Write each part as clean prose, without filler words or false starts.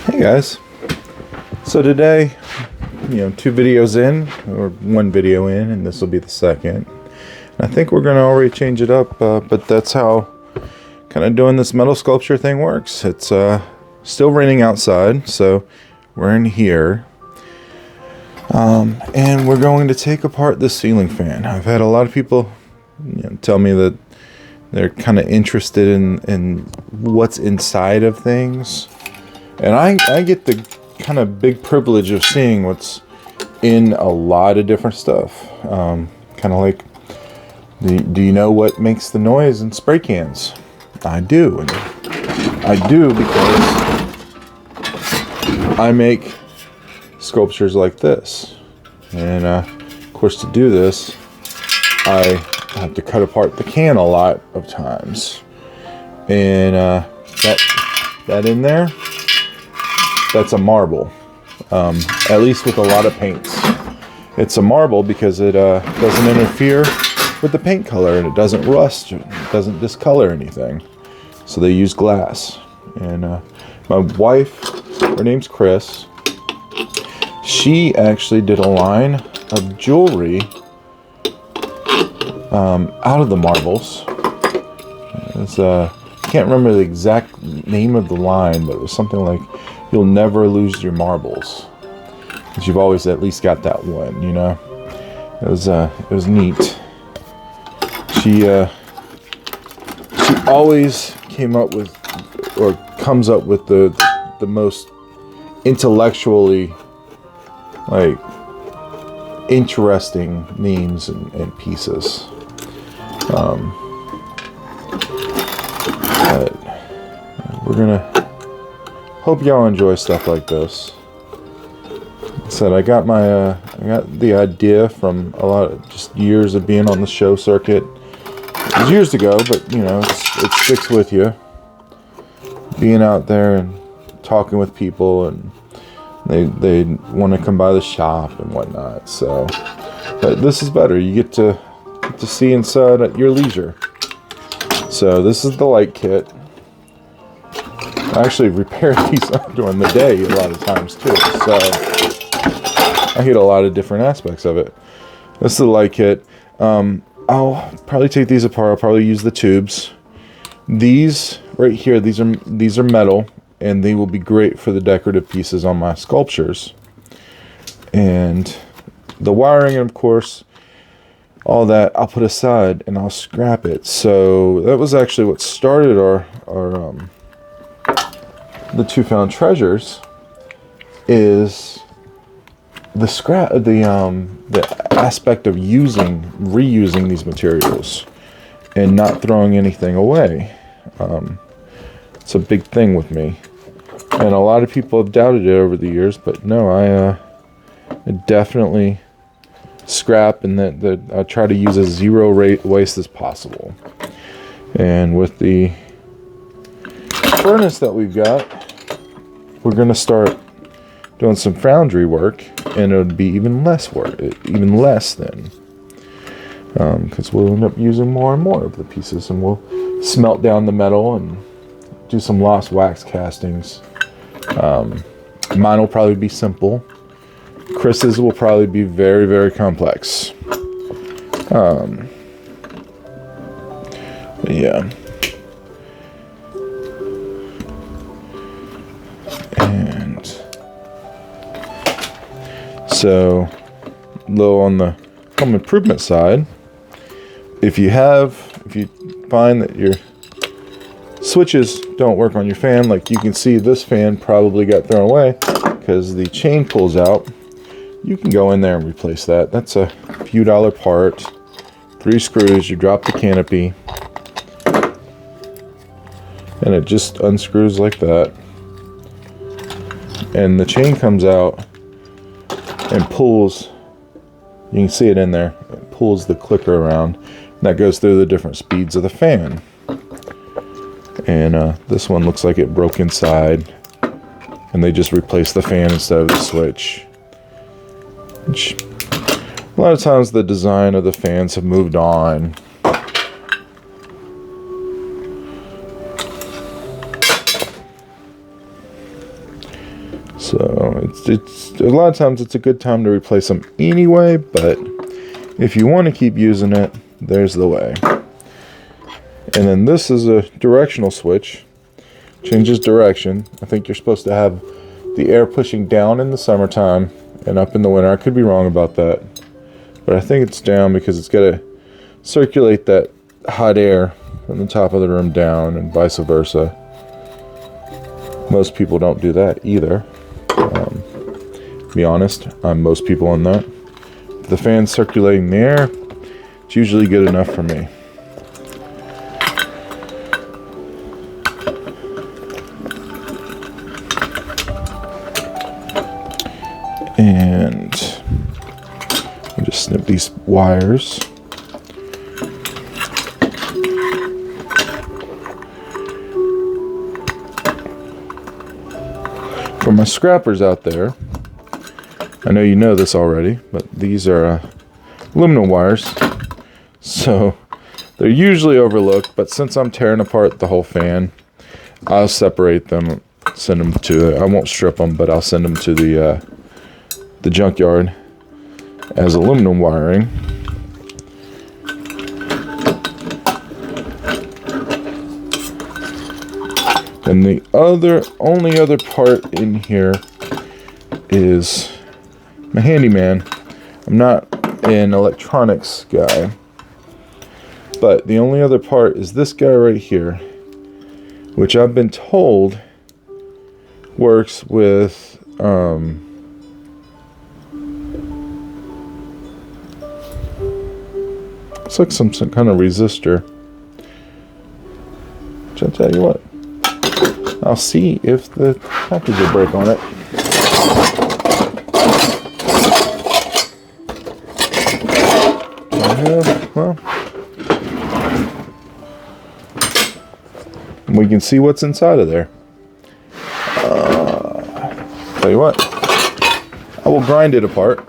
Hey guys, so today, two videos in, or one video in, and this will be the second. I think we're going to already change it up, but that's how kind of doing this metal sculpture thing works. It's still raining outside, so we're in here. And we're going to take apart this ceiling fan. I've had a lot of people tell me that they're kind of interested in what's inside of things. And I get the kind of big privilege of seeing what's in a lot of different stuff. Kind of like, do you know what makes the noise in spray cans? I do. And I do because I make sculptures like this. And of course, to do this, I have to cut apart the can a lot of times. And that in there, that's a marble, at least with a lot of paints. It's a marble because it doesn't interfere with the paint color, and it doesn't rust, it doesn't discolor anything. So they use glass. And my wife, her name's Chris, she actually did a line of jewelry out of the marbles. I can't remember the exact name of the line, but it was something like, "You'll never lose your marbles," because you've always at least got that one, It was neat. She always came up with, or comes up with the most intellectually, interesting names and pieces. But we're gonna hope y'all enjoy stuff like this. Like I said, I got the idea from a lot of just years of being on the show circuit. It was years ago, but it sticks with you. Being out there and talking with people, and they want to come by the shop and whatnot. So, but this is better. You get to see inside at your leisure. So this is the light kit. I actually repair these during the day a lot of times too. So I hit a lot of different aspects of it. This is the light kit. I'll probably take these apart. I'll probably use the tubes. These right here, these are metal, and they will be great for the decorative pieces on my sculptures. And the wiring, of course, all that I'll put aside and I'll scrap it. So that was actually what started our the Two Found Treasures, is the scrap, the aspect of reusing these materials and not throwing anything away. It's a big thing with me, and a lot of people have doubted it over the years, but no, I definitely scrap, and that I try to use as zero waste as possible. And with the furnace that we've got, we're going to start doing some foundry work, and it would be even less then, because we'll end up using more and more of the pieces, and we'll smelt down the metal and do some lost wax castings. Mine will probably be simple. Chris's will probably be very, very complex. Yeah. And so, low on the home improvement side, if you find that your switches don't work on your fan, like you can see this fan probably got thrown away because the chain pulls out, you can go in there and replace that. That's a few dollar part. 3 screws, you drop the canopy, and it just unscrews like that. And the chain comes out and pulls, you can see it in there, it pulls the clicker around, and that goes through the different speeds of the fan. And this one looks like it broke inside, and they just replaced the fan instead of the switch. Which, a lot of times the design of the fans have moved on. So it's a lot of times it's a good time to replace them anyway, but if you want to keep using it, there's the way. And then this is a directional switch. Changes direction. I think you're supposed to have the air pushing down in the summertime and up in the winter. I could be wrong about that, but I think it's down because it's got to circulate that hot air from the top of the room down and vice versa. Most people don't do that either. To be honest, I'm most people on that. If the fan's circulating the air, it's usually good enough for me. And I'll just snip these wires. For my scrappers out there, I know you know this already, but these are aluminum wires, so they're usually overlooked, but since I'm tearing apart the whole fan, I'll separate them, send them to, I won't strip them, but I'll send them to the junkyard as aluminum wiring. And the only other part in here is my handyman. I'm not an electronics guy, but the only other part is this guy right here, which I've been told works with it's like some kind of resistor. Which I'll tell you what, I'll see if the package will break on it. Well, we can see what's inside of there. Tell you what, I will grind it apart.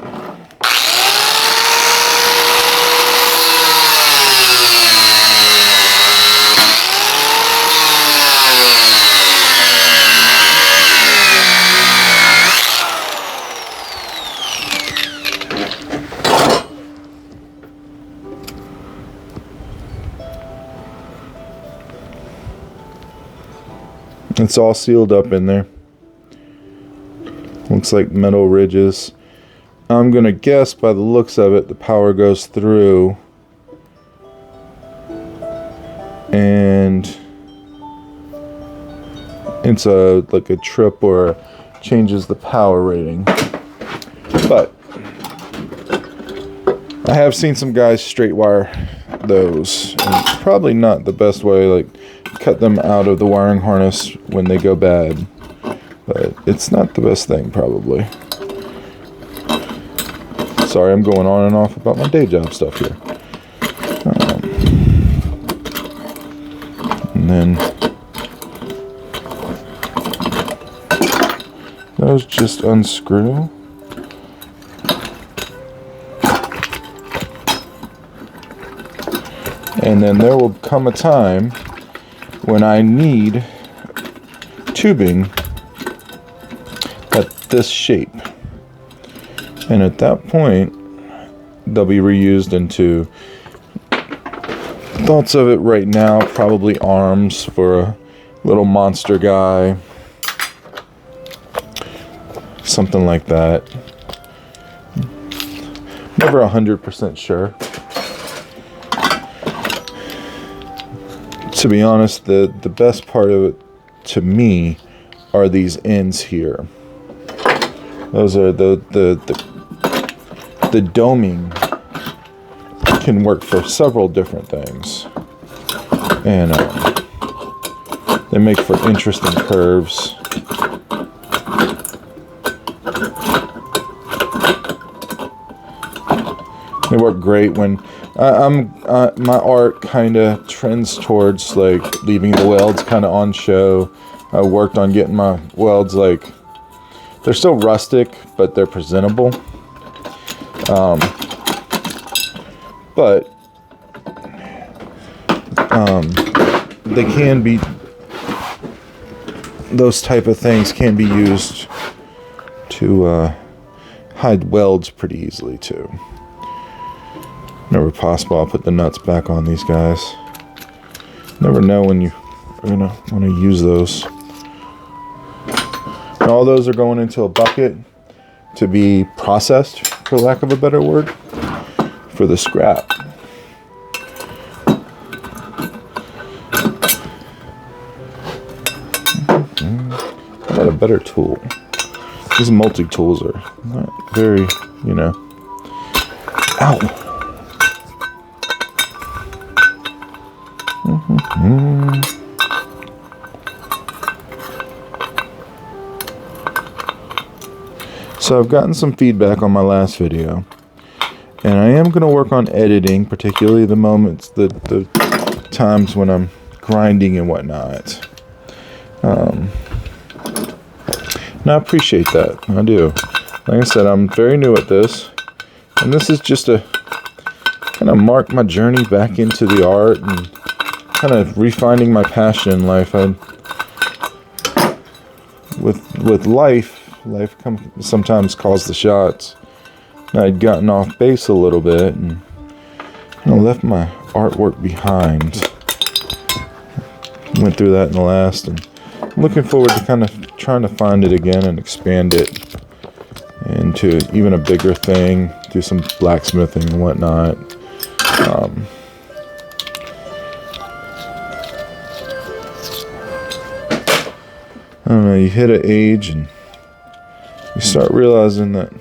It's all sealed up in there. Looks like metal ridges. I'm gonna guess by the looks of it, the power goes through and it's like a trip or changes the power rating. But I have seen some guys straight wire those. And it's probably not the best way, like cut them out of the wiring harness when they go bad, but it's not the best thing probably. Sorry, I'm going on and off about my day job stuff here. And then those just unscrew. And then there will come a time when I need tubing at this shape. And at that point, they'll be reused into, thoughts of it right now, probably arms for a little monster guy. Something like that. Never 100% sure. To be honest, the best part of it to me are these ends here. Those are the doming can work for several different things, and they make for interesting curves. They work great when my art kind of trends towards like leaving the welds kind of on show. I worked on getting my welds, like, they're still rustic, but they're presentable. But they can be, those type of things can be used to hide welds pretty easily too. Whenever possible, I'll put the nuts back on these guys. Never know when you are gonna want to use those. And all those are going into a bucket to be processed, for lack of a better word, for the scrap. How about a better tool? These multi-tools are not very, you know. Ow! So I've gotten some feedback on my last video, and I am going to work on editing, particularly the moments, the times when I'm grinding and whatnot. And I appreciate that. I do. Like I said, I'm very new at this, and this is just to kind of mark my journey back into the art and kind of refining my passion in life. With life sometimes calls the shots. And I'd gotten off base a little bit and kind of left my artwork behind. Went through that in the last, and I'm looking forward to kind of trying to find it again and expand it into even a bigger thing, do some blacksmithing and whatnot. I don't know, you hit an age and you start realizing that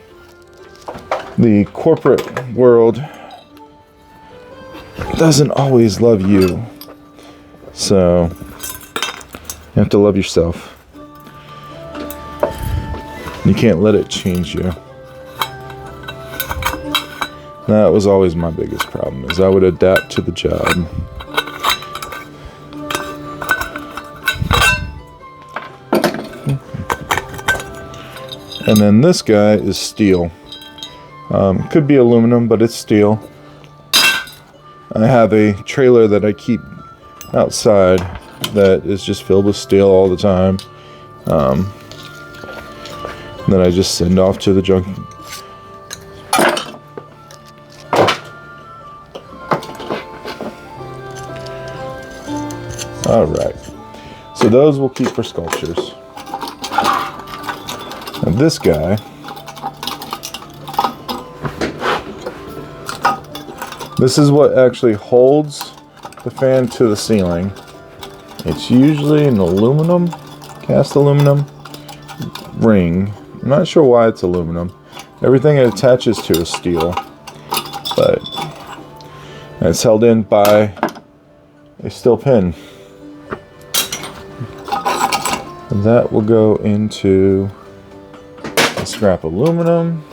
the corporate world doesn't always love you. So you have to love yourself. You can't let it change you. That was always my biggest problem, is I would adapt to the job. And then this guy is steel. Could be aluminum, but it's steel. I have a trailer that I keep outside that is just filled with steel all the time. That I just send off to the junk. Alright. So those we'll keep for sculptures. Now this guy, this is what actually holds the fan to the ceiling. It's usually an aluminum, cast aluminum ring. I'm not sure why it's aluminum. Everything it attaches to is steel, but it's held in by a steel pin. And that will go into the scrap aluminum.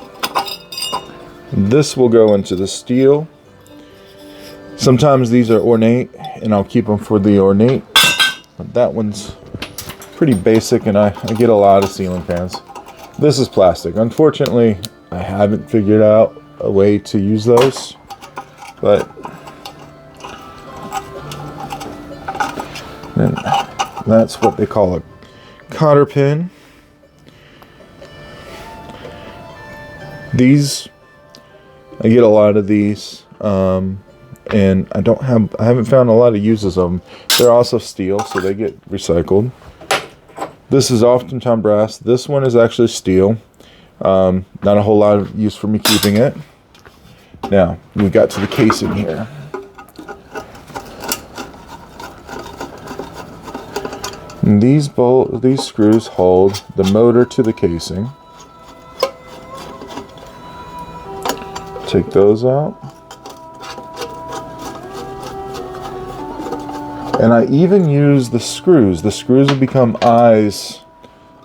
This will go into the steel. Sometimes these are ornate, and I'll keep them for the ornate. But that one's pretty basic, and I get a lot of ceiling fans. This is plastic. Unfortunately, I haven't figured out a way to use those, but that's what they call a cotter pin. These, I get a lot of these, and I haven't found a lot of uses of them. They're also steel, so they get recycled. This is oftentimes brass. This one is actually steel. Not a whole lot of use for me keeping it. Now, we got to the casing here. And these screws hold the motor to the casing. Take those out. And I even use the screws. The screws have become eyes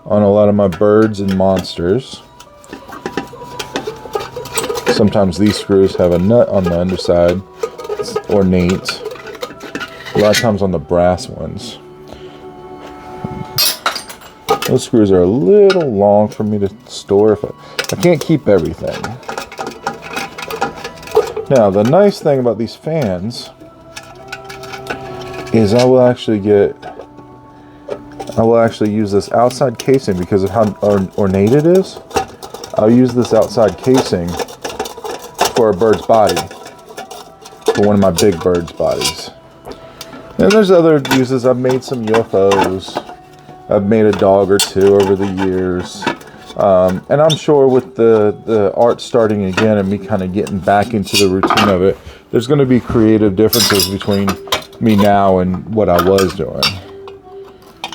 on a lot of my birds and monsters. Sometimes these screws have a nut on the underside. It's ornate. A lot of times on the brass ones. Those screws are a little long for me to store. I can't keep everything. Now, the nice thing about these fans is I will actually use this outside casing because of how ornate it is. I'll use this outside casing for a bird's body, for one of my big bird's bodies. And there's other uses. I've made some UFOs. I've made a dog or two over the years. And I'm sure with the art starting again and me kind of getting back into the routine of it, there's going to be creative differences between me now and what I was doing.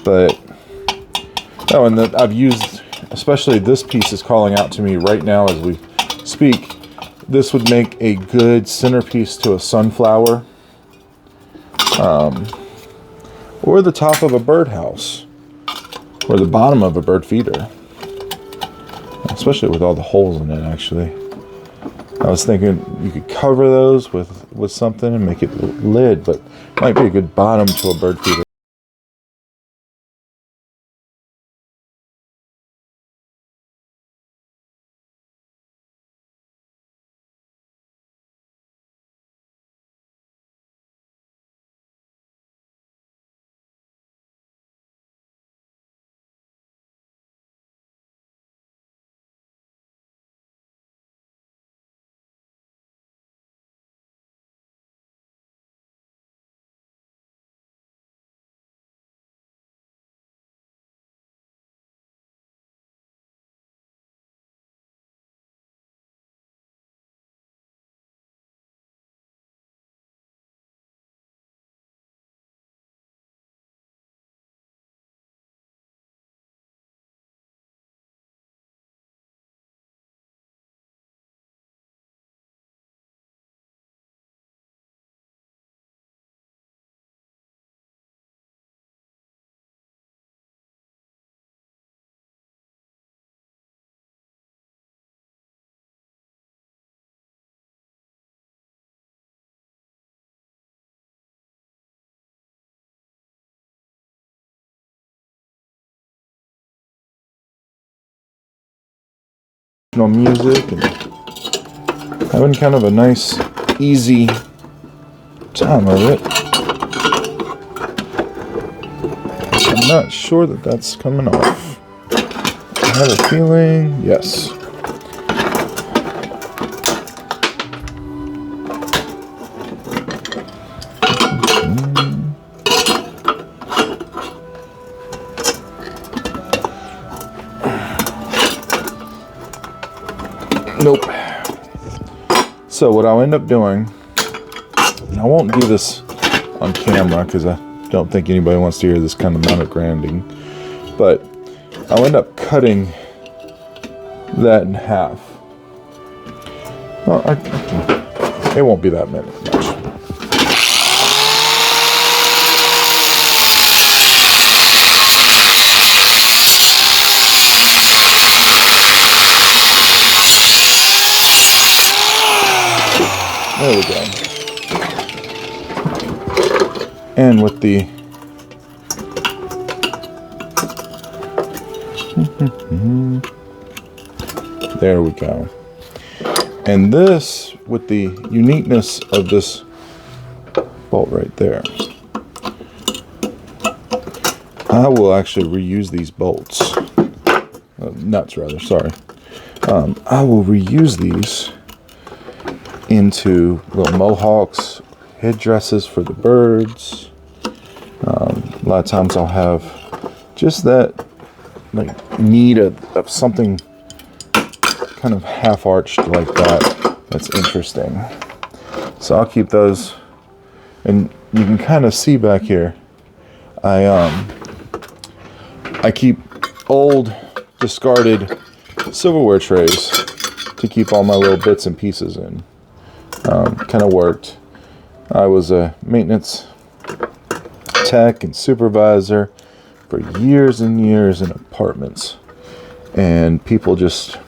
But, oh, and I've used, especially this piece is calling out to me right now as we speak. This would make a good centerpiece to a sunflower. Or the top of a birdhouse. Or the bottom of a bird feeder. Especially with all the holes in it, actually. I was thinking you could cover those with something and make it lid, but it might be a good bottom to a bird feeder. Music and having kind of a nice, easy time of it. I'm not sure that that's coming off. I have a feeling, yes. Nope. So what I'll end up doing, and I won't do this on camera because I don't think anybody wants to hear this kind of amount of grinding, but I'll end up cutting that in half. Well, it won't be that much. There we go. And with the there we go. And this, with the uniqueness of this bolt right there, I will actually reuse these bolts. Nuts, rather, sorry. I will reuse these into little mohawks, headdresses for the birds. A lot of times I'll have just that like need of something kind of half arched like that. That's interesting. So I'll keep those, and you can kind of see back here. I keep old discarded silverware trays to keep all my little bits and pieces in. Kind of worked. I was a maintenance tech and supervisor for years and years in apartments, and people just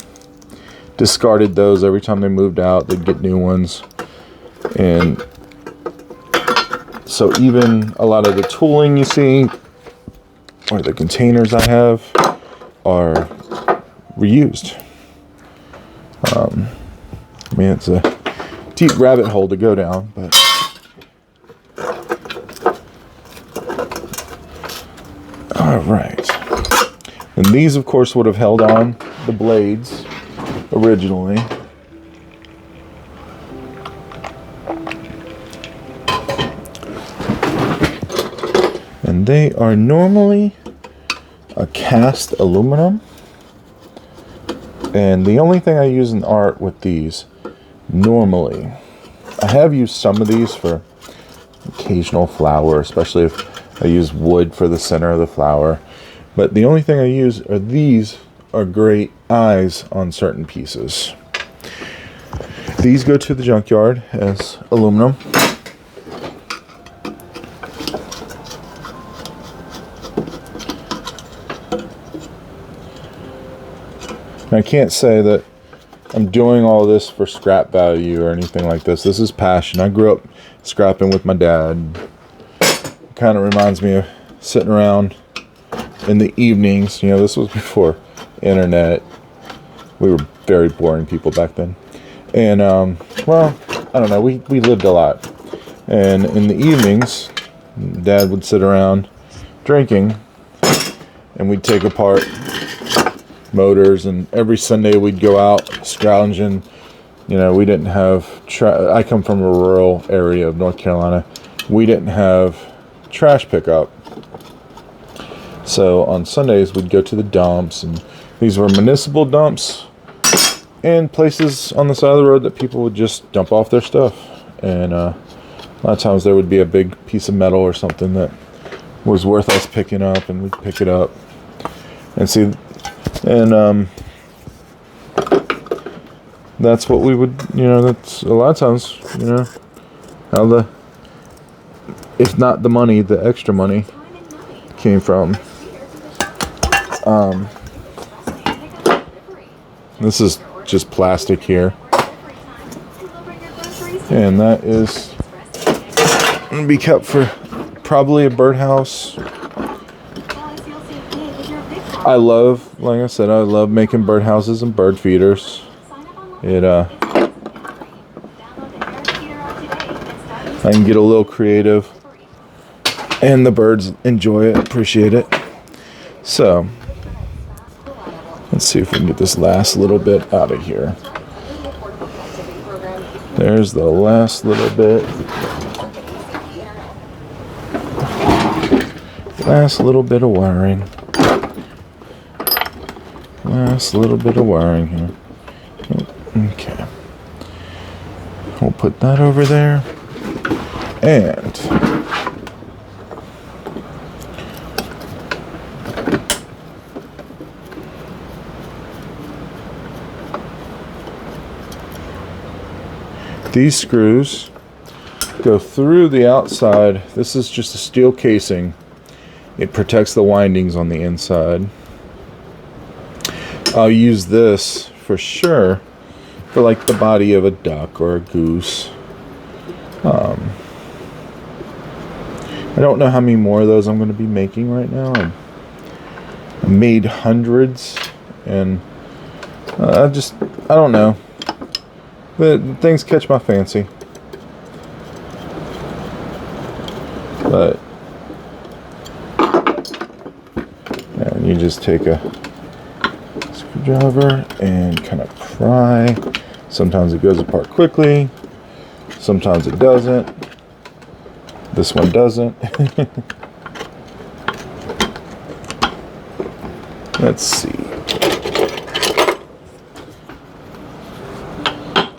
discarded those every time they moved out. They'd get new ones, and so even a lot of the tooling you see or the containers I have are reused. I mean, it's a deep rabbit hole to go down, but all right. And these, of course, would have held on the blades originally. And they are normally a cast aluminum. And the only thing I use in art with these, normally, I have used some of these for occasional flower, especially if I use wood for the center of the flower. But the only thing I use are these are great eyes on certain pieces. These go to the junkyard as aluminum. I can't say that I'm doing all this for scrap value or anything like this. This is passion. I grew up scrapping with my dad. Kind of reminds me of sitting around in the evenings. You know, this was before internet. We were very boring people back then. And, well, I don't know. We lived a lot. And in the evenings, Dad would sit around drinking, and we'd take apart motors, and every Sunday we'd go out scrounging. You know, we didn't have I come from a rural area of North Carolina. We didn't have trash pickup, so on Sundays we'd go to the dumps, and these were municipal dumps and places on the side of the road that people would just dump off their stuff. And a lot of times there would be a big piece of metal or something that was worth us picking up, and we'd pick it up and see. And that's what we would, you know, that's a lot of times, you know, how if not the money, the extra money came from. This is just plastic here. And that is going to be kept for probably a birdhouse. I love, like I said, I love making birdhouses and bird feeders. I can get a little creative, and the birds enjoy it, appreciate it. So, let's see if we can get this last little bit out of here. There's the last little bit. Last little bit of wiring. Last little bit of wiring here. Okay. We'll put that over there. And these screws go through the outside. This is just a steel casing. It protects the windings on the inside. I'll use this for sure for like the body of a duck or a goose. I don't know how many more of those I'm going to be making right now. I made hundreds, and I don't know. But things catch my fancy. But and you just take a screwdriver and kind of pry. Sometimes it goes apart quickly, sometimes it doesn't. This one doesn't. Let's see.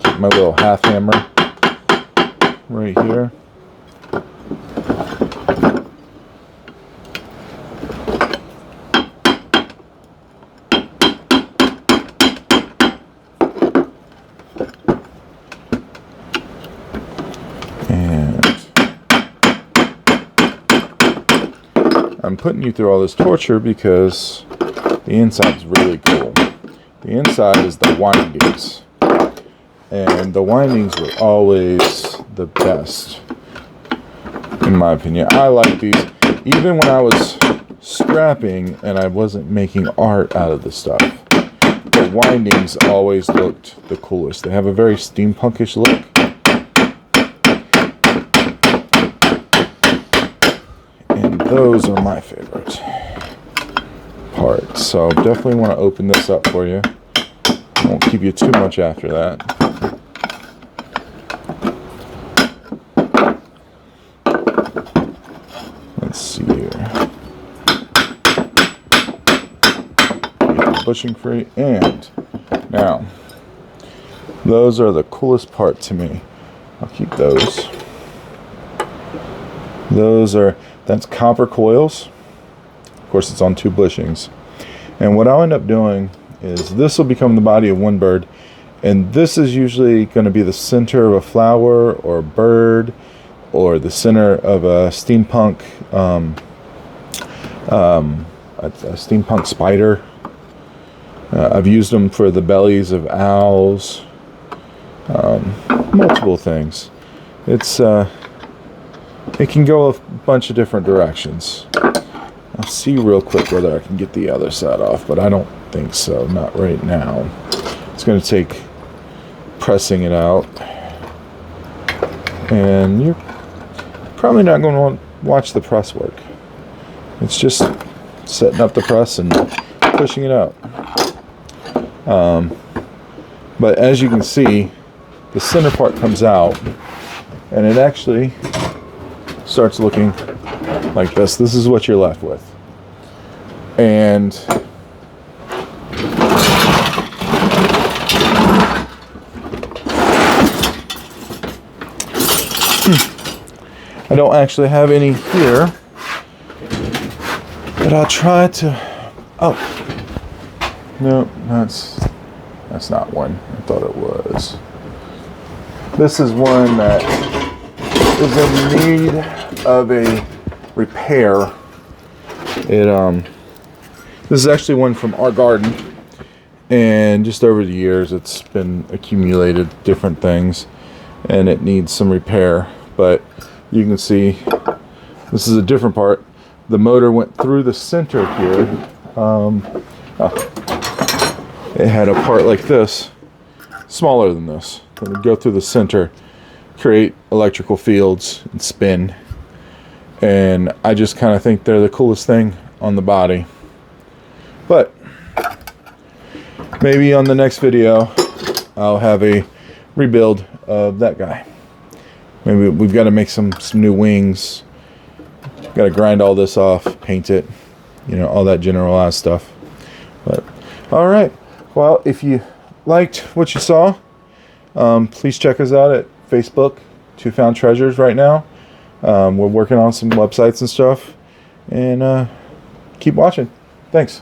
Get my little half hammer right here. I'm putting you through all this torture because the inside is really cool. The inside is the windings, and the windings were always the best, in my opinion. I like these, even when I was scrapping and I wasn't making art out of the stuff. The windings always looked the coolest. They have a very steampunkish look. Those are my favorite parts. So definitely want to open this up for you. Won't keep you too much after that. Let's see here. Get the bushing free, and now those are the coolest part to me. I'll keep those. That's copper coils. Of course, it's on 2 bushings. And what I'll end up doing is this will become the body of one bird, and this is usually going to be the center of a flower or a bird, or the center of a steampunk a steampunk spider. I've used them for the bellies of owls, multiple things. It can go a bunch of different directions. I'll see real quick whether I can get the other side off, but I don't think so, not right now. It's going to take pressing it out, and you're probably not going to want to watch the press work. It's just setting up the press and pushing it out. But as you can see, the center part comes out, and it actually starts looking like this. This is what you're left with. And I don't actually have any here, but I'll try to. Oh, no, that's not one. I thought it was. This is one that is in need of a repair. This is actually one from our garden, and just over the years it's been accumulated different things, and it needs some repair. But you can see this is a different part. The motor went through the center here. It had a part like this, smaller than this, that would go through the center, create electrical fields and spin. And I just kind of think they're the coolest thing on the body. But maybe on the next video I'll have a rebuild of that guy. Maybe we've got to make some new wings. Got to grind all this off, paint it, all that generalized stuff. But all right, well, if you liked what you saw, please check us out at Facebook, Two Found Treasures right now. We're working on some websites and stuff, and keep watching. Thanks.